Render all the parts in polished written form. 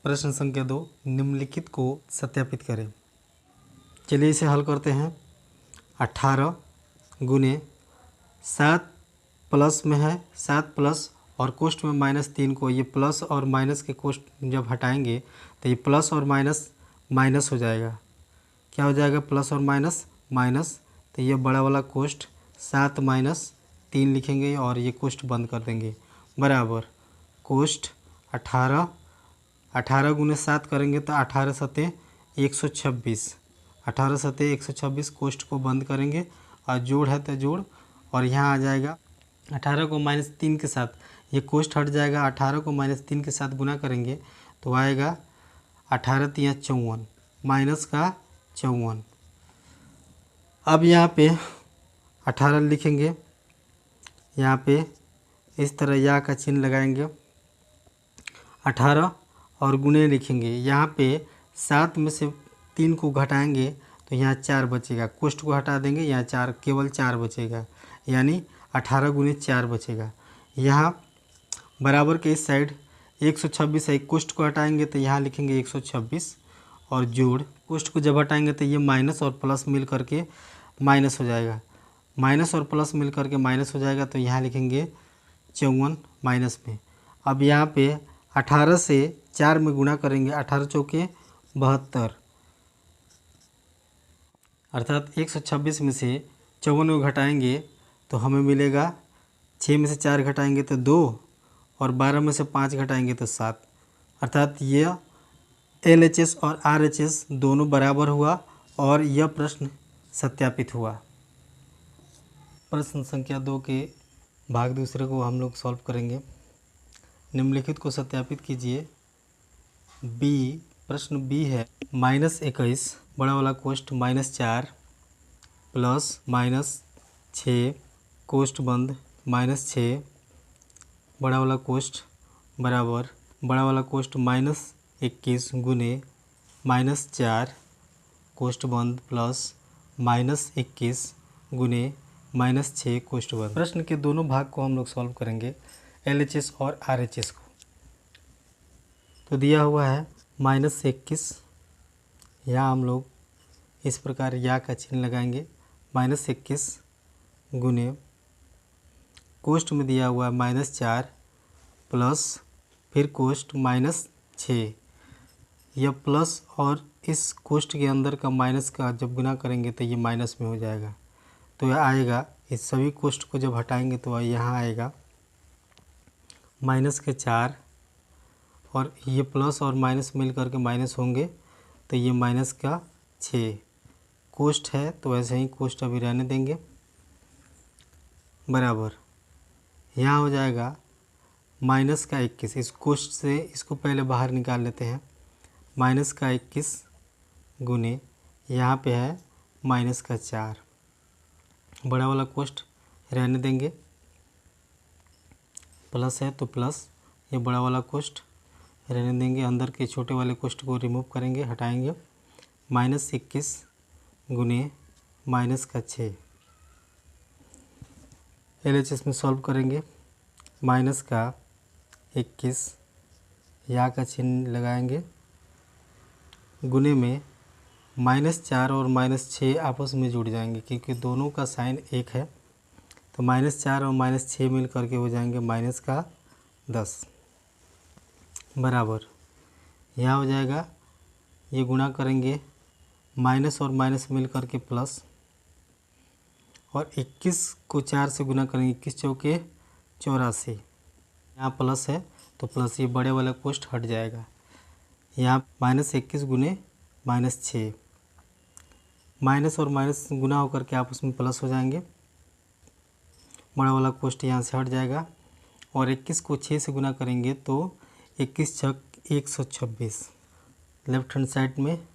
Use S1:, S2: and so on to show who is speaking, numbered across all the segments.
S1: प्रश्न संख्या 2, निम्नलिखित को सत्यापित करें। चलिए इसे हल करते हैं। 18 गुने 7 प्लस में है 7 प्लस और कोष्ठ में -3 को, ये प्लस और माइनस के कोष्ठ जब हटाएंगे तो ये प्लस और माइनस माइनस हो जाएगा। क्या हो जाएगा? प्लस और माइनस माइनस। तो ये बड़ा वाला कोष्ठ 7 माइनस 3 लिखेंगे और ये कोष्ठ बंद कर देंगे, बराबर कोष्ठ 18 गुने 7 करेंगे तो 18 सते 126, 18 सते 126 कोष्ठ को बंद करेंगे और जोड़ है तो जोड़, और यहाँ आ जाएगा 18 को -3 के साथ ये कोष्ठ हट जाएगा। 18 को -3 के साथ गुना करेंगे तो आएगा 18 तिया 54, माइनस का 54। अब यहाँ पे 18 लिखेंगे, यहाँ पे इस तरह या का चिन्ह लगाएंगे। 18 और गुने लिखेंगे, यहाँ पे 7 में से 3 को घटाएंगे तो यहाँ 4 बचेगा, कोष्ठ को हटा देंगे, यहाँ 4 केवल 4 बचेगा, यानी 18 गुने 4 बचेगा। यहाँ बराबर के इस साइड 126 है, कोष्ठ को हटाएंगे तो यहाँ लिखेंगे 126 और जोड़, कोष्ठ को जब हटाएंगे तो ये माइनस और प्लस मिल करके माइनस हो जाएगा, माइनस और प्लस मिल करके माइनस हो जाएगा तो यहाँ लिखेंगे 54 माइनस में। अब यहाँ पे 18 से 4 में गुणा करेंगे, 18 चौके 72, अर्थात 126 में से 54 को घटाएंगे तो हमें मिलेगा 6 में से 4 घटाएंगे तो 2 और 12 में से 5 घटाएंगे तो 7, अर्थात यह LHS और RHS दोनों बराबर हुआ और यह प्रश्न सत्यापित हुआ। प्रश्न संख्या 2 के भाग दूसरे को हम लोग सॉल्व करेंगे। निम्नलिखित को सत्यापित कीजिए। बी, प्रश्न बी है -21 बड़ा वाला कोष्ठ -4 प्लस -6 कोष्ठ बंद -6 बड़ा वाला कोष्ठ बराबर बड़ा वाला कोष्ठ -21 गुने -4 कोष्ठ बंद प्लस -21 गुने -6 कोष्ठ बंद। प्रश्न के दोनों भाग को हम लोग सॉल्व करेंगे, LHS और RHS को। तो दिया हुआ है -21, यहाँ हम लोग इस प्रकार या का चिन्ह लगाएंगे, -21 गुने कोष्ठ में दिया हुआ है -4 प्लस फिर कोष्ठ -6, यह प्लस और इस कोष्ठ के अंदर का माइनस का जब गुना करेंगे तो ये माइनस में हो जाएगा, तो यह आएगा, इस सभी कोष्ठ को जब हटाएंगे तो यहाँ आएगा -4 और ये प्लस और माइनस मिल करके माइनस होंगे तो ये -6 कोष्ठ है, तो ऐसे ही कोष्ठ अभी रहने देंगे, बराबर यहाँ हो जाएगा -21, इस कोष्ठ से इसको पहले बाहर निकाल लेते हैं, -21 गुने यहाँ पे है -4, बड़ा वाला कोष्ठ रहने देंगे, प्लस है तो प्लस, ये बड़ा वाला कोष्ठ रहने देंगे, अंदर के छोटे वाले कोष्ठ को रिमूव करेंगे, हटाएंगे, -21 गुने -6, LHS में सॉल्व करेंगे, -21 या का चिन्ह लगाएंगे, गुने में -4 और -6 आपस में जुड़ जाएंगे क्योंकि दोनों का साइन एक है, तो -4 और -6 मिल करके हो जाएंगे -10, बराबर यहाँ हो जाएगा, ये गुणा करेंगे, माइनस और माइनस मिल करके प्लस, और 21 को 4 से गुना करेंगे, 21 चौके 84, यहाँ प्लस है तो प्लस, ये बड़े वाला कोष्ठ हट जाएगा, यहाँ -21 गुने -6, माइनस और माइनस गुना होकर के आपस में प्लस हो जाएंगे, बड़ा वाला कोष्ठ यहाँ से हट जाएगा, और 21 को 6 से गुना करेंगे तो 21 छक 126, लेफ्ट हैंड साइड में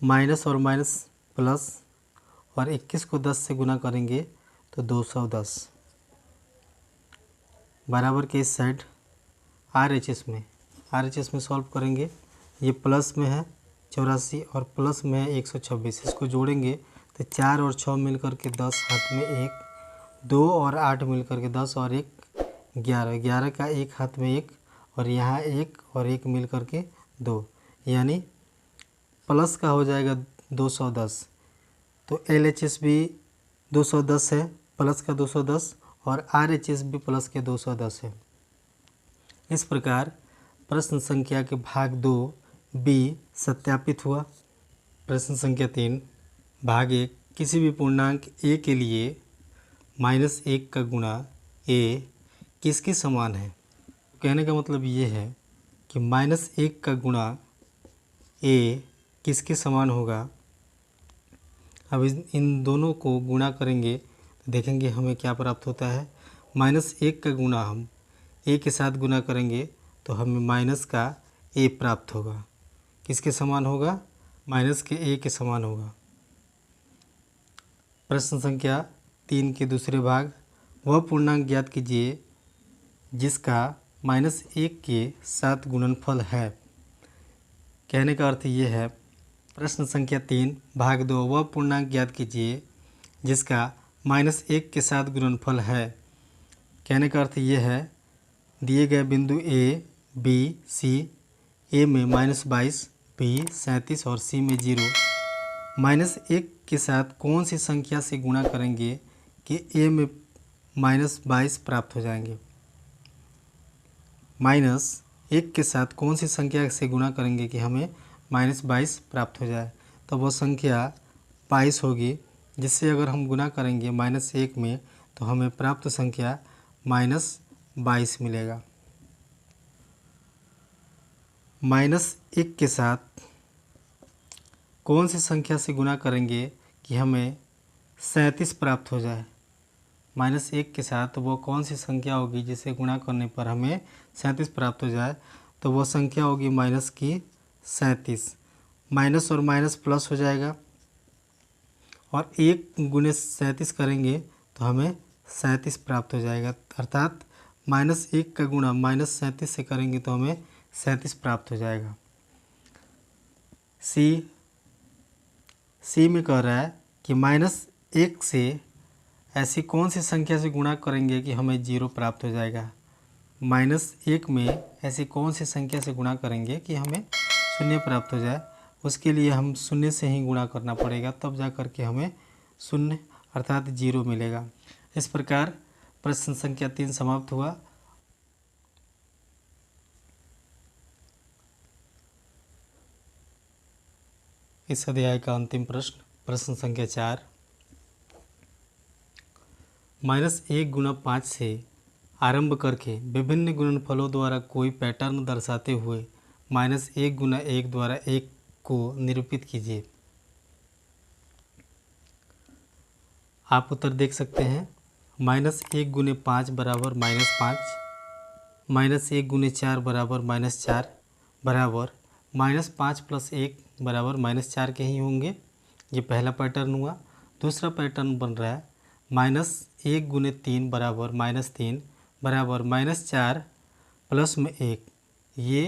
S1: माइनस और माइनस प्लस, और 21 को 10 से गुना करेंगे तो 210, बराबर के इस साइड RHS में सॉल्व करेंगे, ये प्लस में है 84 और प्लस में है 126, इसको जोड़ेंगे तो 4 और 6 मिल करके 10, हाथ में 1, 2 और 8 मिल करके 10 और 1 11, 11 का एक हाथ में 1 और यहाँ 1 और 1 मिल करके 2, यानी प्लस का हो जाएगा 210। तो LHS भी 210 है, प्लस का 210, और RHS भी प्लस के 210 है। इस प्रकार प्रश्न संख्या के भाग 2 B सत्यापित हुआ। प्रश्न संख्या 3 भाग 1, किसी भी पूर्णांक a के लिए -1 का गुणा a किसके समान है। कहने का मतलब ये है कि -1 का गुणा a किसके समान होगा। अब इन दोनों को गुणा करेंगे तो देखेंगे हमें क्या प्राप्त होता है। -1 का गुणा हम a के साथ गुणा करेंगे तो हमें माइनस का a प्राप्त होगा। किसके समान होगा? माइनस के a के समान होगा। प्रश्न संख्या 3 के दूसरे भाग, वह पूर्णांक ज्ञात कीजिए जिसका -1 के साथ गुणनफल है। कहने का अर्थ ये है, प्रश्न संख्या 3 भाग 2, वह पूर्णांक ज्ञात कीजिए जिसका -1 के साथ गुणनफल है। कहने का अर्थ ये है, दिए गए बिंदु A, B, C, A में -22, B 37 और C में 0, -1 के साथ कौन सी संख्या से गुणा करेंगे कि A में -22 प्राप्त हो जाएंगे। -1 के साथ कौन सी संख्या से गुणा करेंगे कि हमें -22 प्राप्त हो जाए। तो वो संख्या 22 होगी, जिससे अगर हम गुणा करेंगे -1 में तो हमें प्राप्त संख्या -22 मिलेगा। -1 के साथ कौन सी संख्या से गुणा करेंगे कि हमें 37 प्राप्त हो जाए। -1 के साथ वो कौन सी संख्या होगी जिसे गुणा करने पर हमें 37 प्राप्त हो जाए। तो वो संख्या होगी माइनस की 37। माइनस और माइनस प्लस हो जाएगा, और 1 गुणे 37 करेंगे तो हमें 37 प्राप्त हो जाएगा। अर्थात -1 का गुणा -37 से करेंगे तो हमें 37 प्राप्त हो जाएगा। सी में कह रहा है कि -1 से ऐसी कौन सी संख्या से गुणा करेंगे कि हमें 0 प्राप्त हो जाएगा। -1 में ऐसी कौन सी संख्या से गुणा करेंगे कि हमें 0 प्राप्त हो जाए। उसके लिए हम 0 से ही गुणा करना पड़ेगा, तब जा कर के हमें 0 अर्थात 0 मिलेगा। इस प्रकार प्रश्न संख्या 3 समाप्त हुआ। इस अध्याय का अंतिम प्रश्न, प्रश्न संख्या 4, -1 गुणा 5 से आरंभ करके विभिन्न गुणनफलों द्वारा कोई पैटर्न दर्शाते हुए -1 गुणा 1 द्वारा 1 को निरूपित कीजिए। आप उत्तर देख सकते हैं। -1 गुणे 5 बराबर -5, -1 गुणे 4 बराबर -4, बराबर -5 + 1 बराबर -4 के ही होंगे। ये पहला पैटर्न हुआ। दूसरा पैटर्न बन रहा है -1 गुणे 3 बराबर -3, बराबर -4 प्लस में 1। ये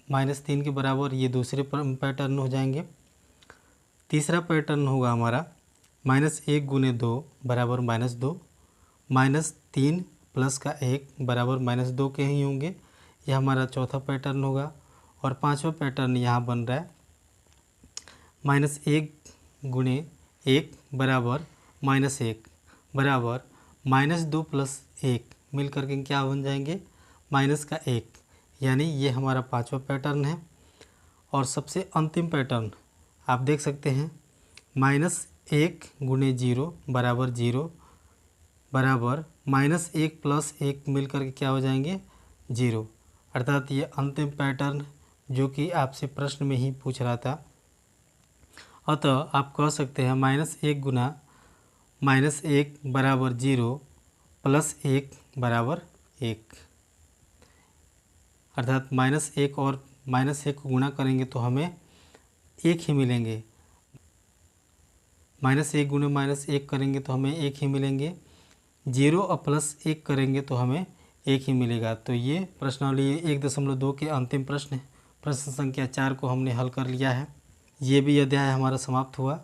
S1: -3 के बराबर ये दूसरे पैटर्न हो जाएंगे। तीसरा पैटर्न होगा हमारा -1 गुणे 2 बराबर -2, -3 प्लस का 1 बराबर -2 के ही होंगे। यह हमारा चौथा पैटर्न होगा। और पांचवा पैटर्न यहाँ बन रहा है -1 गुणे 1 बराबर -1, बराबर -2 प्लस 1 मिल करके क्या बन जाएंगे, माइनस का 1। यानी ये हमारा पांचवा पैटर्न है। और सबसे अंतिम पैटर्न आप देख सकते हैं, -1 गुणे 0 बराबर 0, बराबर -1 प्लस 1 मिल करके क्या हो जाएंगे, 0। अर्थात ये अंतिम पैटर्न जो कि आपसे प्रश्न में ही पूछ रहा था। अतः आप कह सकते हैं -1 गुना -1 बराबर 0 प्लस 1 बराबर 1। अर्थात -1 और -1 को गुणा करेंगे तो हमें 1 ही मिलेंगे। -1 गुणे -1 करेंगे तो हमें 1 ही मिलेंगे। 0 और प्लस 1 करेंगे तो हमें 1 ही मिलेगा। तो ये प्रश्नावली 1.2 के अंतिम प्रश्न है। प्रश्न संख्या 4 को हमने हल कर लिया है। ये भी अध्याय हमारा समाप्त हुआ।